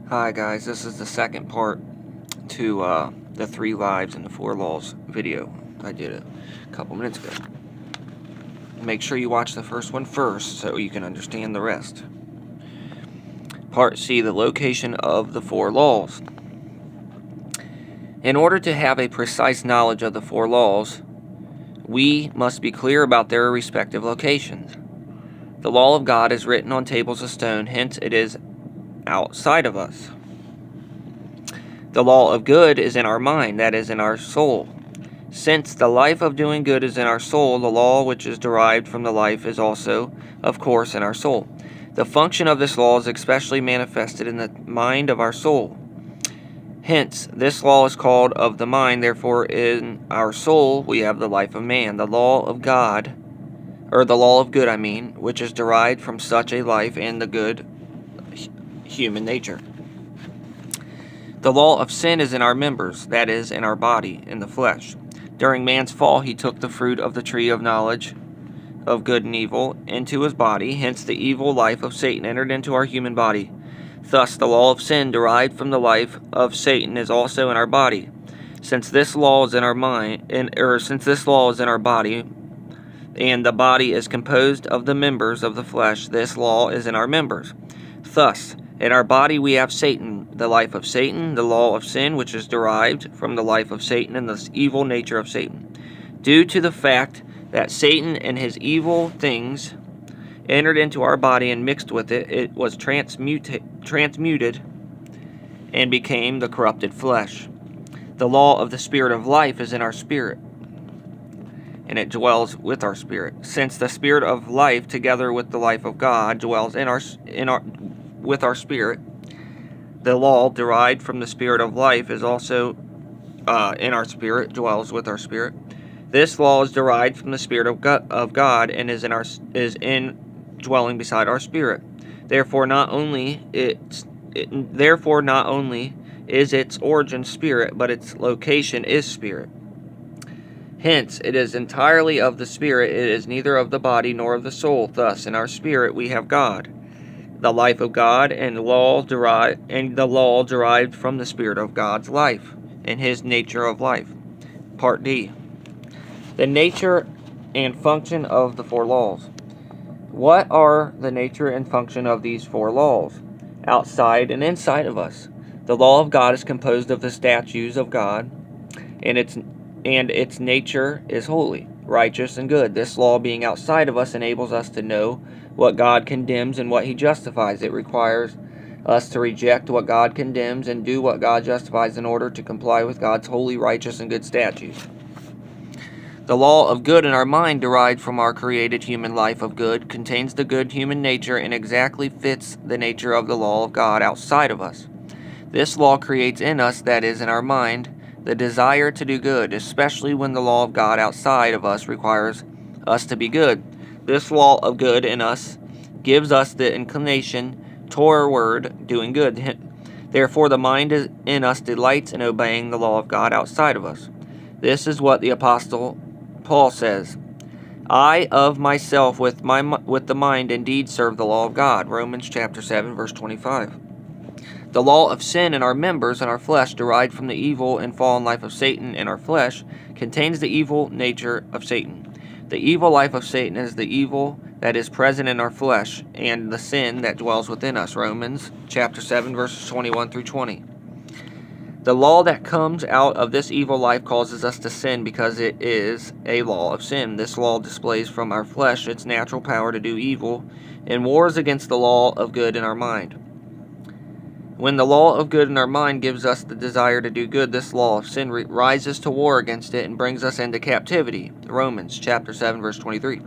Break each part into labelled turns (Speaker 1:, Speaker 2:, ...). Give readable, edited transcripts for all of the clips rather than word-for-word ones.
Speaker 1: Hi guys, this is the second part to the 3 lives and the 4 laws video I did a couple minutes ago. Make sure you watch the first one first so you can understand the rest. Part C, the location of the 4 laws. In order to have a precise knowledge of the 4 laws, we must be clear about their respective locations. The law of God is written on tables of stone, hence it is outside of us. The law of good is in our mind, that is, in our soul. Since the life of doing good is in our soul, the law which is derived from the life is also, of course, in our soul. The function of this law is especially manifested in the mind of our soul. Hence, this law is called of the mind, therefore in our soul we have the life of man. The law of God, or the law of good, which is derived from such a life and the good human nature. The law of sin is in our members, that is, in our body, in the flesh. During man's fall, he took the fruit of the tree of knowledge of good and evil into his body, hence the evil life of Satan entered into our human body. Thus, the law of sin derived from the life of Satan is also in our body. Since this law is in our mind, since this law is in our body, and the body is composed of the members of the flesh, this law is in our members. Thus, in our body we have Satan, the life of Satan, the law of sin, which is derived from the life of Satan and the evil nature of Satan. Due to the fact that Satan and his evil things entered into our body and mixed with it, it was transmuted and became the corrupted flesh. The law of the Spirit of life is in our spirit, and it dwells with our spirit. Since the Spirit of life, together with the life of God, dwells with our spirit, the law derived from the Spirit of life is also in our spirit, dwells with our spirit. This law is derived from the Spirit of God and is in dwelling beside our spirit. Therefore, not only is its origin spirit, but its location is spirit. Hence, it is entirely of the spirit, it is neither of the body nor of the soul. Thus, in our spirit we have God, the life of God, and the law derived from the Spirit of God's life, and his nature of life. Part D. The nature and function of the 4 laws. What are the nature and function of these 4 laws, outside and inside of us? The law of God is composed of the statutes of God, and its nature is holy, righteous, and good. This law, being outside of us, enables us to know what God condemns and what he justifies. It requires us to reject what God condemns and do what God justifies in order to comply with God's holy, righteous, and good statutes. The law of good in our mind, derived from our created human life of good, contains the good human nature and exactly fits the nature of the law of God outside of us. This law creates in us, that is, in our mind, the desire to do good, especially when the law of God outside of us requires us to be good. This law of good in us gives us the inclination toward doing good. Therefore, the mind in us delights in obeying the law of God outside of us. This is what the Apostle Paul says, I of myself with the mind indeed serve the law of God. Romans chapter 7, verse 25. The law of sin in our members and our flesh, derived from the evil and fallen life of Satan in our flesh, contains the evil nature of Satan. The evil life of Satan is the evil that is present in our flesh and the sin that dwells within us. Romans chapter 7, verses 21 through 20. The law that comes out of this evil life causes us to sin because it is a law of sin. This law displays from our flesh its natural power to do evil and wars against the law of good in our mind. When the law of good in our mind gives us the desire to do good, this law of sin rises to war against it and brings us into captivity. Romans chapter 7, verse 23.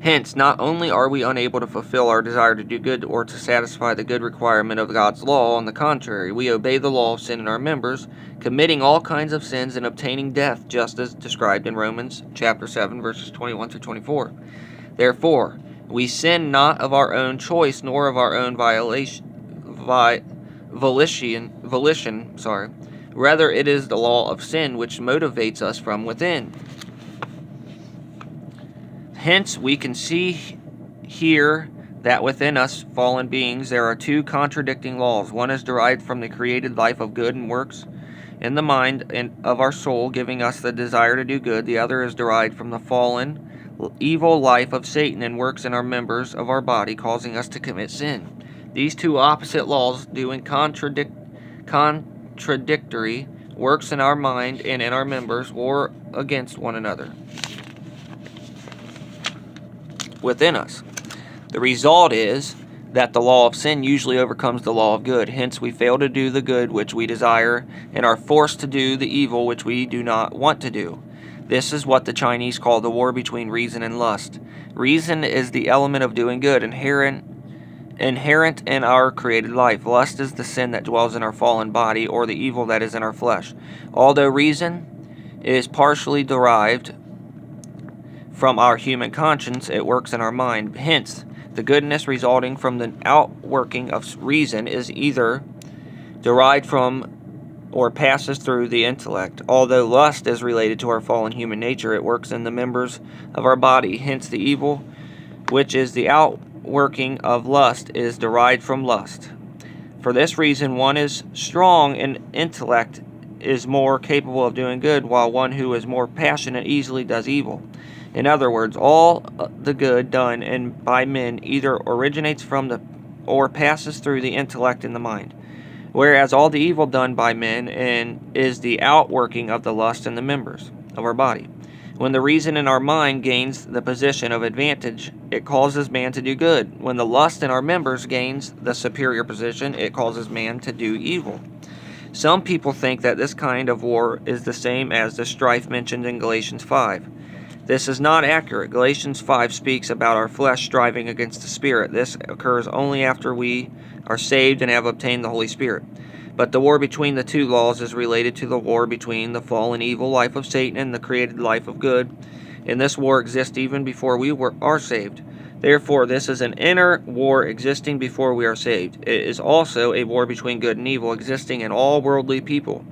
Speaker 1: Hence, not only are we unable to fulfill our desire to do good or to satisfy the good requirement of God's law, on the contrary, we obey the law of sin in our members, committing all kinds of sins and obtaining death, just as described in Romans chapter 7, verses 21 through 24. Therefore, we sin not of our own choice, nor of our own volition. Rather, it is the law of sin which motivates us from within. Hence, we can see here that within us fallen beings there are two contradicting laws. One is derived from the created life of good and works in the mind and of our soul, giving us the desire to do good. The other is derived from the fallen, evil life of Satan and works in our members of our body, causing us to commit sin. These two opposite laws, doing contradictory works in our mind and in our members, war against one another within us. The result is that the law of sin usually overcomes the law of good. Hence, we fail to do the good which we desire and are forced to do the evil which we do not want to do. This is what the Chinese call the war between reason and lust. Reason is the element of doing good, inherent in our created life. Lust is the sin that dwells in our fallen body, or the evil that is in our flesh. Although reason is partially derived from our human conscience, it works in our mind. Hence, the goodness resulting from the outworking of reason is either derived from or passes through the intellect. Although lust is related to our fallen human nature, it works in the members of our body. Hence, the evil, which is the outworking of lust, is derived from lust. For this reason, one is strong in intellect is more capable of doing good, while one who is more passionate easily does evil. In other words, all the good done by men either originates from or passes through the intellect and the mind, whereas all the evil done by men is the outworking of the lust in the members of our body. When the reason in our mind gains the position of advantage, it causes man to do good. When the lust in our members gains the superior position, it causes man to do evil. Some people think that this kind of war is the same as the strife mentioned in Galatians 5. This is not accurate. Galatians 5 speaks about our flesh striving against the Spirit. This occurs only after we are saved and have obtained the Holy Spirit. But the war between the two laws is related to the war between the fallen evil life of Satan and the created life of good. And this war exists even before we are saved. Therefore, this is an inner war existing before we are saved. It is also a war between good and evil existing in all worldly people.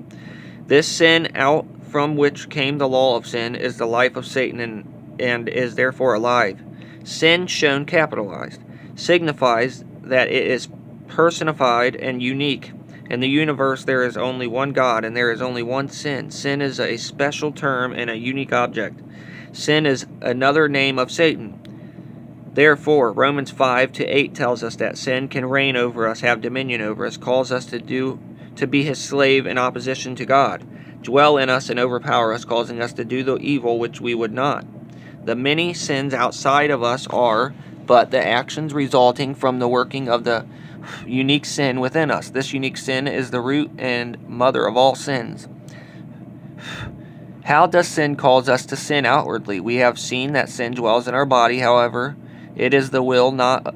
Speaker 1: This sin out from which came the law of sin is the life of Satan and is therefore alive. Sin, shown capitalized, signifies that it is personified and unique. In the universe there is only one God and there is only one sin. Sin is a special term and a unique object. Sin is another name of Satan. Therefore, Romans 5-8 tells us that sin can reign over us, have dominion over us, calls us to be his slave in opposition to God, dwell in us and overpower us, causing us to do the evil which we would not. The many sins outside of us are but the actions resulting from the working of the unique sin within us. This unique sin is the root and mother of all sins. How does sin cause us to sin outwardly? We have seen that sin dwells in our body. However, it is the will, not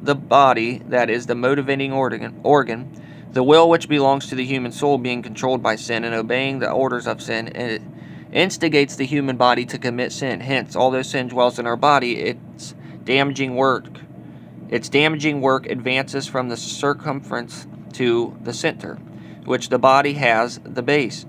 Speaker 1: the body, that is the motivating organ. The will, which belongs to the human soul, being controlled by sin and obeying the orders of sin, it instigates the human body to commit sin. Hence, although sin dwells in our body, its damaging work advances from the circumference to the center, which the body has the base.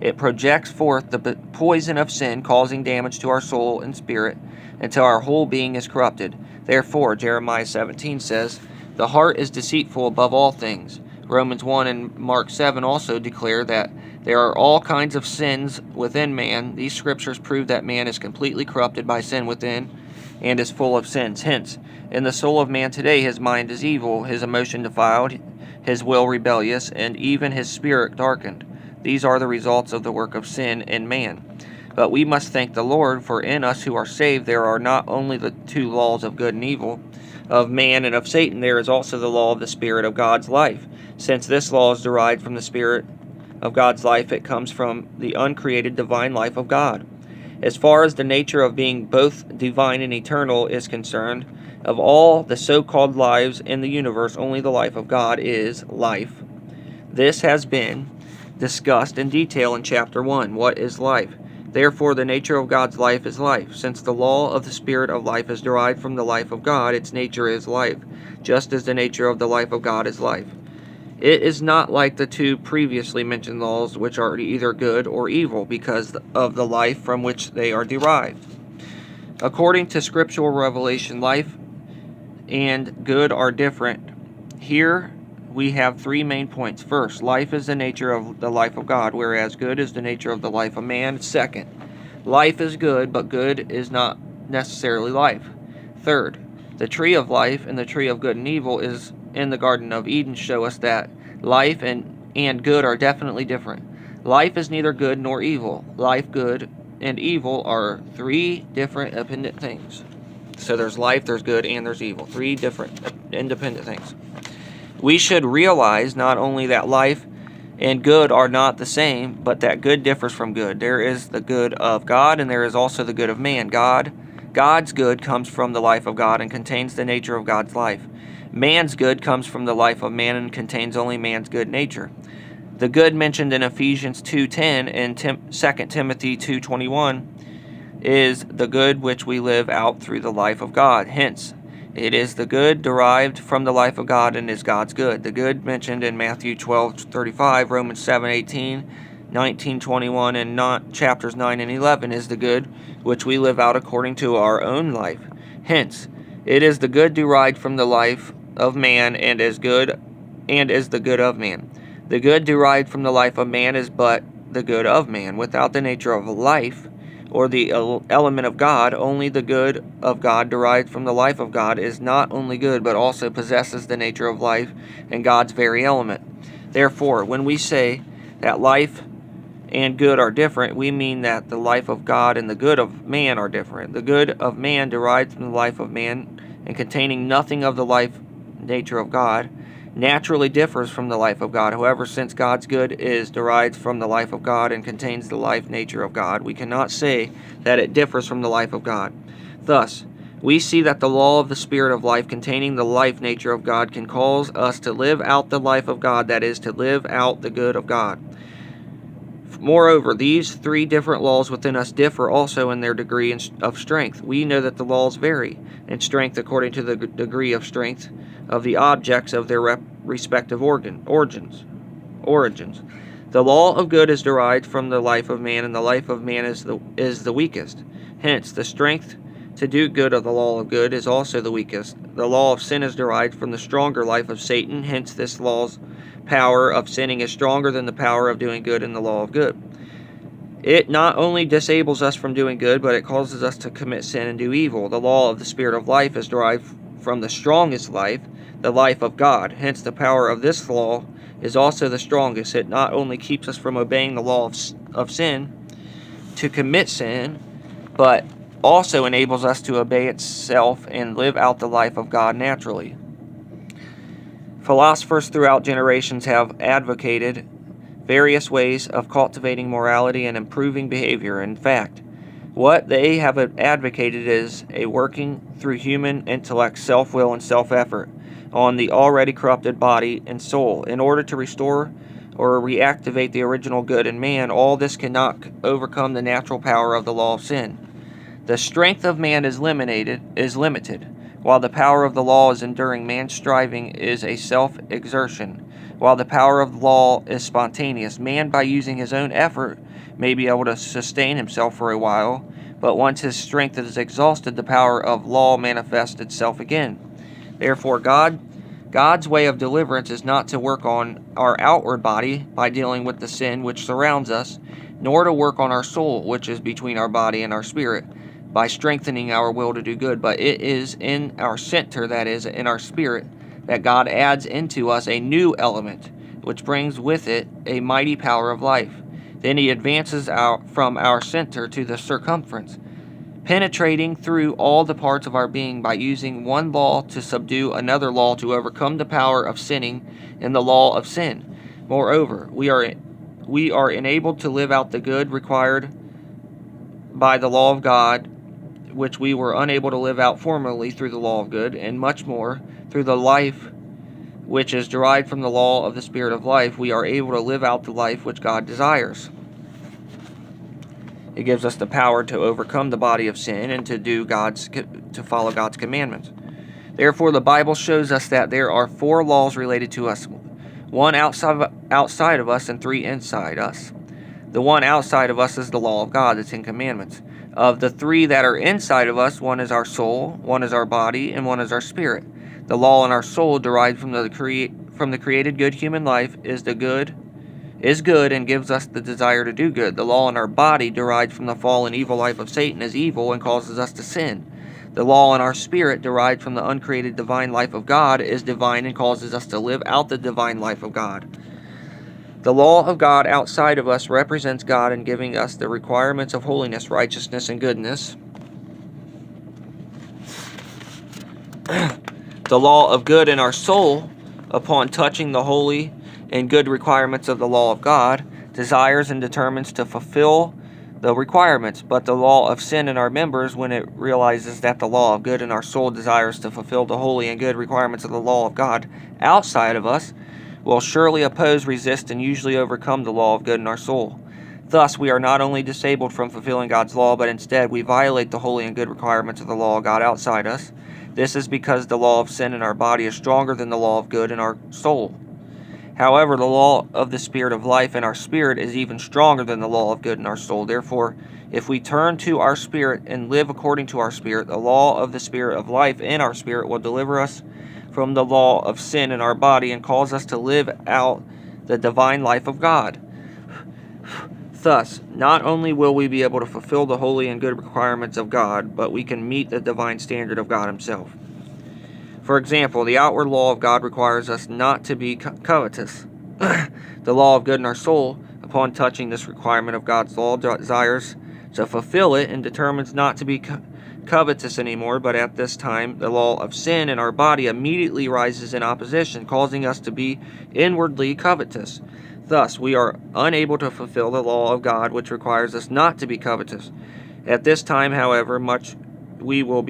Speaker 1: It projects forth the poison of sin, causing damage to our soul and spirit until our whole being is corrupted. Therefore, Jeremiah 17 says, "The heart is deceitful above all things." Romans 1 and Mark 7 also declare that there are all kinds of sins within man. These scriptures prove that man is completely corrupted by sin within and is full of sins. Hence, in the soul of man today, his mind is evil, his emotion defiled, his will rebellious, and even his spirit darkened. These are the results of the work of sin in man. But we must thank the Lord, for in us who are saved there are not only the two laws of good and evil, of man and of Satan, there is also the law of the Spirit of God's life. Since this law is derived from the Spirit of God's life, it comes from the uncreated divine life of God. As far as the nature of being both divine and eternal is concerned, of all the so-called lives in the universe, only the life of God is life. This has been discussed in detail in chapter 1. What is life? Therefore, the nature of God's life is life. Since the law of the Spirit of life is derived from the life of God, its nature is life, just as the nature of the life of God is life. It is not like the two previously mentioned laws, which are either good or evil, because of the life from which they are derived. According to scriptural revelation, life and good are different. Here we have three main points. First, life is the nature of the life of God, whereas good is the nature of the life of man. Second, life is good, but good is not necessarily life. Third, the tree of life and the tree of good and evil is in the Garden of Eden show us that life and good are definitely different. Life is neither good nor evil. Life, good, and evil are three different independent things. So there's life, there's good, and there's evil. Three different independent things. We should realize not only that life and good are not the same, but that good differs from good. There is the good of God, and there is also the good of man. God's good comes from the life of God and contains the nature of God's life. Man's good comes from the life of man and contains only man's good nature. The good mentioned in Ephesians 2:10 and 2 Timothy 2:21 is the good which we live out through the life of God. Hence, it is the good derived from the life of God and is God's good. The good mentioned in Matthew 12:35, Romans 7:18, 19:21, and chapters 9 and 11 is the good which we live out according to our own life. Hence, it is the good derived from the life of man and is the good of man. The good derived from the life of man is but the good of man. Without the nature of life or the element of God, only the good of God derived from the life of God is not only good but also possesses the nature of life and God's very element. Therefore, when we say that life and good are different, we mean that the life of God and the good of man are different. The good of man derived from the life of man and containing nothing of the life nature of God naturally differs from the life of God. However, since God's good is derived from the life of God and contains the life nature of God, we cannot say that it differs from the life of God. Thus, we see that the law of the Spirit of life containing the life nature of God can cause us to live out the life of God, that is, to live out the good of God. Moreover, these three different laws within us differ also in their degree of strength. We know that the laws vary in strength according to the degree of strength of the objects of their respective origins. The law of good is derived from the life of man, and the life of man is the weakest. Hence, the strength to do good of the law of good is also the weakest. The law of sin is derived from the stronger life of Satan. Hence, this law's power of sinning is stronger than the power of doing good in the law of good. It not only disables us from doing good, but it causes us to commit sin and do evil. The law of the Spirit of life is derived from the strongest life, the life of God. Hence, the power of this law is also the strongest. It not only keeps us from obeying the law of sin to commit sin, but also enables us to obey itself and live out the life of God naturally. Philosophers throughout generations have advocated various ways of cultivating morality and improving behavior. In fact, what they have advocated is a working through human intellect, self-will, and self-effort on the already corrupted body and soul in order to restore or reactivate the original good in man. All this cannot overcome the natural power of the law of sin. The strength of man is limited, while the power of the law is enduring. Man's striving is a self-exertion, while the power of the law is spontaneous. Man, by using his own effort, may be able to sustain himself for a while, but once his strength is exhausted, the power of law manifests itself again. Therefore, God's way of deliverance is not to work on our outward body by dealing with the sin which surrounds us, nor to work on our soul, which is between our body and our spirit, by strengthening our will to do good, but it is in our center, that is, in our spirit, that God adds into us a new element, which brings with it a mighty power of life. Then he advances out from our center to the circumference, penetrating through all the parts of our being by using one law to subdue another law to overcome the power of sinning in the law of sin. Moreover, we are enabled to live out the good required by the law of God, which we were unable to live out formerly through the law of good, and much more through the life which is derived from the law of the Spirit of life. We are able to live out the life which God desires. It gives us the power to overcome the body of sin and to follow God's commandments. Therefore, the Bible shows us that there are 4 laws related to us, 1 outside of us and 3 inside us. The one outside of us is the law of God, the 10 Commandments. Of the three that are inside of us, one is our soul, one is our body, and one is our spirit. The law in our soul, derived from the created good human life, is good and gives us the desire to do good. The law in our body, derived from the fallen evil life of Satan, is evil and causes us to sin. The law in our spirit, derived from the uncreated divine life of God, is divine and causes us to live out the divine life of God. The law of God outside of us represents God in giving us the requirements of holiness, righteousness, and goodness. The law of good in our soul, upon touching the holy and good requirements of the law of God, desires and determines to fulfill the requirements. But the law of sin in our members, when it realizes that the law of good in our soul desires to fulfill the holy and good requirements of the law of God outside of us, will surely oppose, resist, and usually overcome the law of good in our soul. Thus, we are not only disabled from fulfilling God's law, but instead we violate the holy and good requirements of the law of God outside us. This is because the law of sin in our body is stronger than the law of good in our soul. However, the law of the Spirit of life in our spirit is even stronger than the law of good in our soul. Therefore, if we turn to our spirit and live according to our spirit, the law of the Spirit of life in our spirit will deliver us from the law of sin in our body and cause us to live out the divine life of God. Thus, not only will we be able to fulfill the holy and good requirements of God, but we can meet the divine standard of God Himself. For example, the outward law of God requires us not to be covetous. The law of good in our soul, upon touching this requirement of God's law, desires to fulfill it and determines not to be covetous anymore, but at this time the law of sin in our body immediately rises in opposition, causing us to be inwardly covetous. Thus, we are unable to fulfill the law of God, which requires us not to be covetous. At this time, however, much we will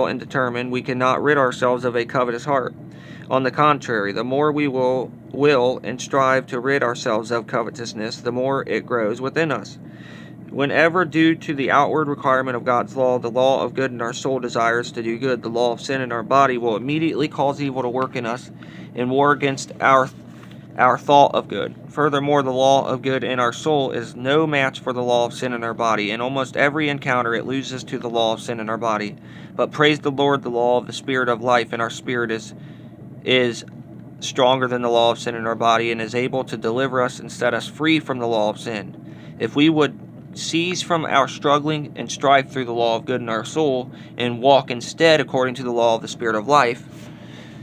Speaker 1: and determine we cannot rid ourselves of a covetous heart. On the contrary, the more we will and strive to rid ourselves of covetousness, the more it grows within us. Whenever, due to the outward requirement of God's law, the law of good in our soul desires to do good, the law of sin in our body will immediately cause evil to work in us and war against our thought of good. Furthermore, the law of good in our soul is no match for the law of sin in our body. In almost every encounter, it loses to the law of sin in our body. But praise the Lord, the law of the Spirit of life in our spirit is stronger than the law of sin in our body and is able to deliver us and set us free from the law of sin. If we would cease from our struggling and strive through the law of good in our soul and walk instead according to the law of the Spirit of life,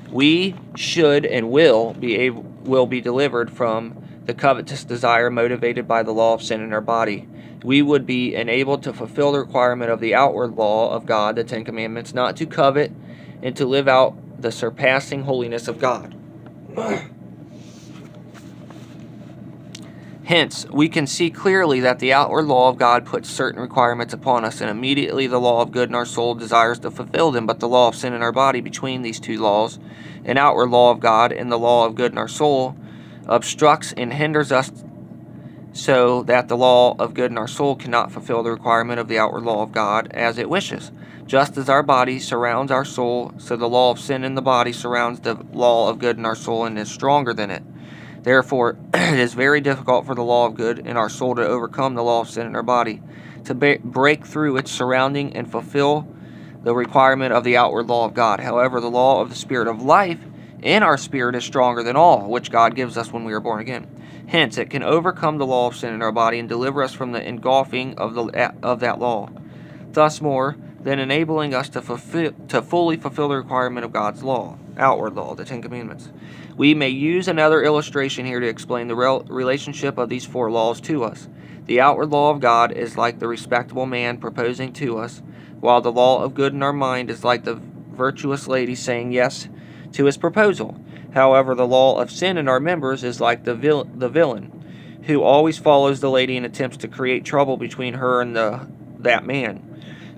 Speaker 1: we should and will be delivered from the covetous desire motivated by the law of sin in our body. We would be enabled to fulfill the requirement of the outward law of God, the Ten Commandments, not to covet and to live out the surpassing holiness of God. Hence, we can see clearly that the outward law of God puts certain requirements upon us, and immediately the law of good in our soul desires to fulfill them, but the law of sin in our body, between these two laws, an outward law of God and the law of good in our soul, obstructs and hinders us so that the law of good in our soul cannot fulfill the requirement of the outward law of God as it wishes. Just as our body surrounds our soul, so the law of sin in the body surrounds the law of good in our soul and is stronger than it. Therefore, it is very difficult for the law of good in our soul to overcome the law of sin in our body, to break through its surrounding and fulfill the requirement of the outward law of God. However, the law of the Spirit of life in our spirit is stronger than all, which God gives us when we are born again. Hence, it can overcome the law of sin in our body and deliver us from the engulfing of that law, thus more than enabling us to fully fulfill the requirement of God's law, outward law, the Ten Commandments. We may use another illustration here to explain the relationship of these four laws to us. The outward law of God is like the respectable man proposing to us, while the law of good in our mind is like the virtuous lady saying yes to his proposal. However, the law of sin in our members is like the villain, who always follows the lady and attempts to create trouble between her and that man.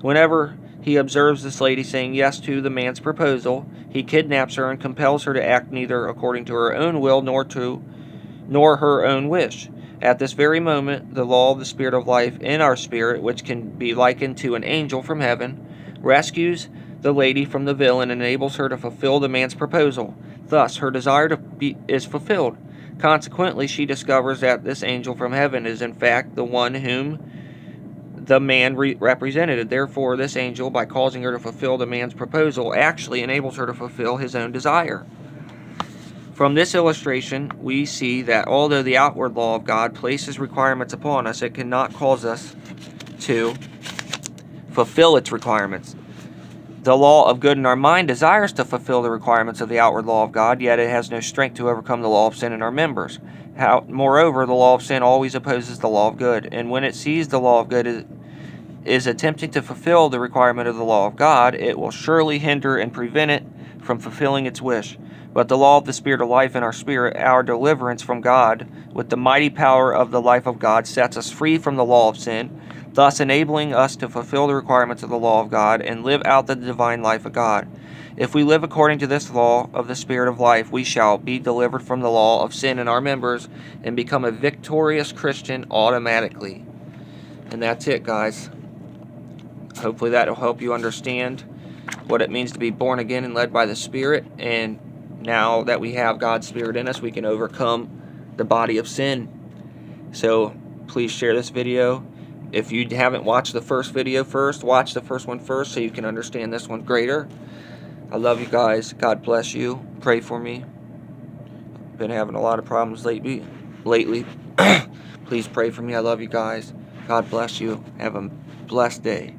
Speaker 1: Whenever he observes this lady saying yes to the man's proposal, he kidnaps her and compels her to act neither according to her own will nor her own wish. At this very moment, the law of the Spirit of life in our spirit, which can be likened to an angel from heaven, rescues the lady from the villain and enables her to fulfill the man's proposal. Thus, her desire is fulfilled. Consequently, she discovers that this angel from heaven is in fact the one whom the man represented. Therefore, this angel, by causing her to fulfill the man's proposal, actually enables her to fulfill his own desire. From this illustration, we see that although the outward law of God places requirements upon us, it cannot cause us to fulfill its requirements. The law of good in our mind desires to fulfill the requirements of the outward law of God, yet it has no strength to overcome the law of sin in our members. Moreover, the law of sin always opposes the law of good, and when it sees the law of good is attempting to fulfill the requirement of the law of God, it will surely hinder and prevent it from fulfilling its wish. But the law of the Spirit of life in our spirit, our deliverance from God, with the mighty power of the life of God, sets us free from the law of sin, thus enabling us to fulfill the requirements of the law of God and live out the divine life of God. If we live according to this law of the Spirit of life, we shall be delivered from the law of sin in our members and become a victorious Christian automatically. And that's it, guys. Hopefully that will help you understand what it means to be born again and led by the Spirit. And now that we have God's Spirit in us, we can overcome the body of sin. So please share this video. If you haven't watched the first video first, watch the first one first so you can understand this one greater. I love you guys. God bless you. Pray for me. Been having a lot of problems lately. Please pray for me. I love you guys. God bless you. Have a blessed day.